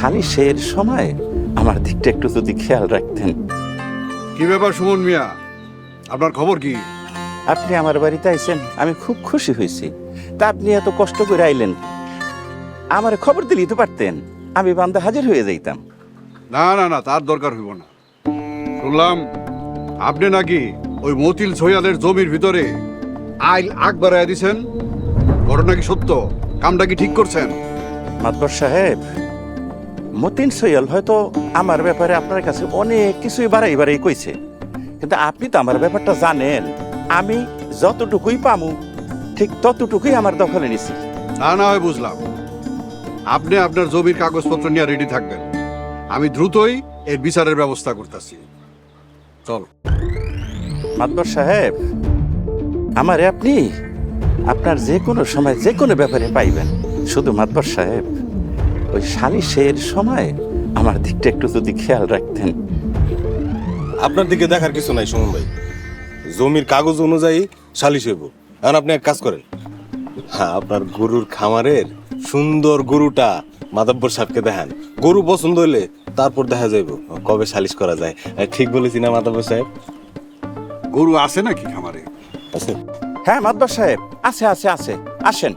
সালিশের সময় আমার দিকটা একটু যদি খেয়াল রাখতেন। কি ব্যাপার সুমন মিয়া, আপনার খবর কি? আপনি আমার বাড়িতে আইছেন, আমি খুব খুশি হয়েছি। তা আপনি এত কষ্ট করে আইলেন, আমার খবর দিলেই তো পারতেন, আমি বান্দা হাজির হয়ে যাইতাম। না না না, তার দরকার হইব না। শুনলাম আপনি নাকি ওই মতিল সৈয়াদের জমির ভিতরে আইল আগ বাড়াইয়া দিছেন। ঘটনা কি সত্য? কামটা কি ঠিক করছেন? মাতবর সাহেব, মতিন সৈয়াল হয়তো আমার ব্যাপারে আপনার কাছে অনেক কিছুই বাড়াই বাড়াই কইছে, কিন্তু আপনি তো আমার ব্যাপারটা জানেন। আমি যতটুকুই পামু ঠিক ততটুকুই আমার দখলে নিছি। না না হয় বুঝলাম। আপনি আপনার জমির কাগজপত্র নিয়ে রেডি থাকবেন, আমি দ্রুতই এর বিচারের ব্যবস্থা করতেছি। চল। মাতবর সাহেব, আমারে আপনি আপনার যে কোনো সময় যে কোনো ব্যাপারে পাইবেন। শুধু মাতবর সাহেব, ওই সালিশের সময় আমার দিকটা একটু যদি খেয়াল রাখতেন। আপনার দিকে দেখার কিছু নাই সুমন ভাই, জমির কাগজ অনুযায়ী সালিশ হইব। এখন আপনি এক কাজ করেন, হ্যাঁ, আপনার গরুর খামারের সুন্দর গরুটা মাদাব্বর সাহেবকে দেখান। গরু পছন্দ হইলে তারপর দেখা যাইব কবে সালিশ করা যায়। ঠিক বলেছি না মাদাব্বর সাহেব? গরু আছে নাকি খামারে? আছে। হ্যাঁ মাতবর সাহেব, আছে আছে আছে, আসেন।